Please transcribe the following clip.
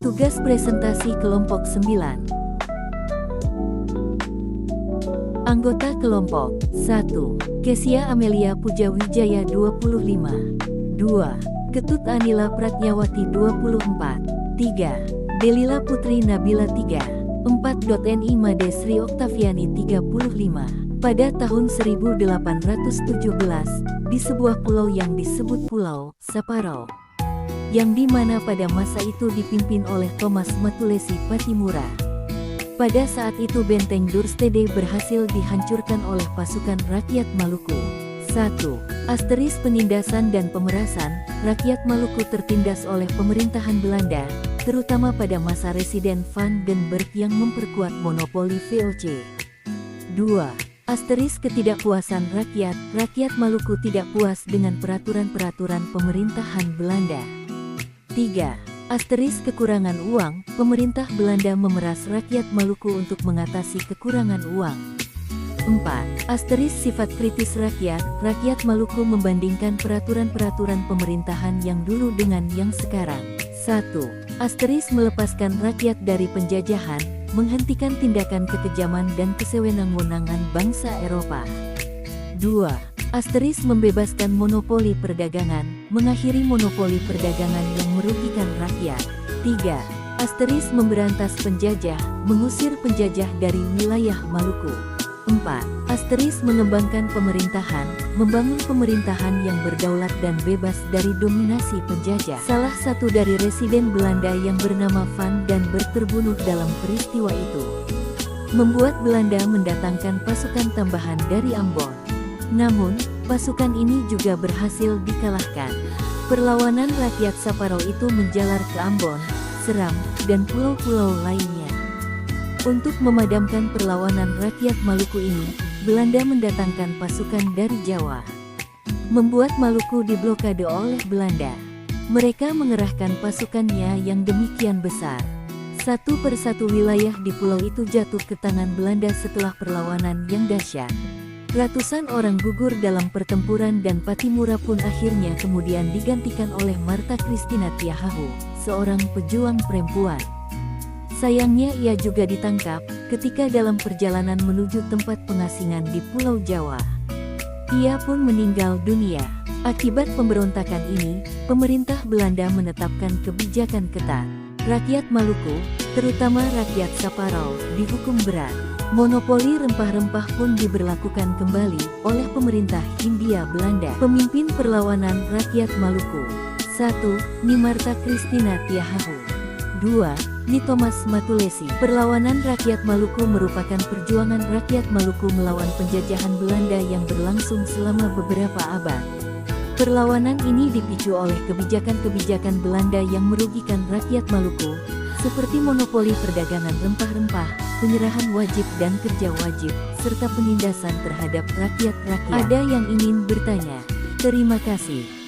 Tugas presentasi kelompok 9. Anggota kelompok 1. Kesia Amelia Pujawijaya 25. 2. Ketut Anila Pratnyawati 24. 3. Delila Putri Nabila 3. 4. Ni Made Sri Oktaviani 35. Pada tahun 1817, di sebuah pulau yang disebut Pulau Saparau, yang dimana pada masa itu dipimpin oleh Thomas Matulesi Patimura. Pada saat itu benteng Durstede berhasil dihancurkan oleh pasukan rakyat Maluku. 1. Asteris penindasan dan pemerasan, rakyat Maluku tertindas oleh pemerintahan Belanda, terutama pada masa Residen Van den Berg yang memperkuat monopoli VOC. 2. Asteris ketidakpuasan rakyat, rakyat Maluku tidak puas dengan peraturan-peraturan pemerintahan Belanda. 3. Asteris kekurangan uang, pemerintah Belanda memeras rakyat Maluku untuk mengatasi kekurangan uang. 4. Asteris sifat kritis rakyat, rakyat Maluku membandingkan peraturan-peraturan pemerintahan yang dulu dengan yang sekarang. 1. Asteris melepaskan rakyat dari penjajahan, menghentikan tindakan kekejaman dan kesewenang-wenangan bangsa Eropa. 2. Asteris membebaskan monopoli perdagangan, mengakhiri monopoli perdagangan yang merugikan rakyat. 3. Asteris memberantas penjajah, mengusir penjajah dari wilayah Maluku. 4. Asteris mengembangkan pemerintahan, membangun pemerintahan yang berdaulat dan bebas dari dominasi penjajah. Salah satu dari residen Belanda yang bernama Van den Berg terbunuh dalam peristiwa itu, membuat Belanda mendatangkan pasukan tambahan dari Ambon. Namun, pasukan ini juga berhasil dikalahkan. Perlawanan rakyat Saparau itu menjalar ke Ambon, Seram, dan pulau-pulau lainnya. Untuk memadamkan perlawanan rakyat Maluku ini, Belanda mendatangkan pasukan dari Jawa, membuat Maluku diblokade oleh Belanda. Mereka mengerahkan pasukannya yang demikian besar. Satu persatu wilayah di pulau itu jatuh ke tangan Belanda setelah perlawanan yang dahsyat. Ratusan orang gugur dalam pertempuran dan Patimura pun akhirnya kemudian digantikan oleh Martha Christina Tiahahu, seorang pejuang perempuan. Sayangnya ia juga ditangkap ketika dalam perjalanan menuju tempat pengasingan di Pulau Jawa. Ia pun meninggal dunia. Akibat pemberontakan ini, pemerintah Belanda menetapkan kebijakan ketat. Rakyat Maluku, terutama rakyat Saparau, dihukum berat. Monopoli rempah-rempah pun diberlakukan kembali oleh pemerintah Hindia Belanda. Pemimpin perlawanan rakyat Maluku. 1. Ni Martha Christina Tiahahu. 2. Ni Thomas Matulesi. Perlawanan rakyat Maluku merupakan perjuangan rakyat Maluku melawan penjajahan Belanda yang berlangsung selama beberapa abad. Perlawanan ini dipicu oleh kebijakan-kebijakan Belanda yang merugikan rakyat Maluku, seperti monopoli perdagangan rempah-rempah, penyerahan wajib dan kerja wajib, serta penindasan terhadap rakyat-rakyat. Ada yang ingin bertanya? Terima kasih.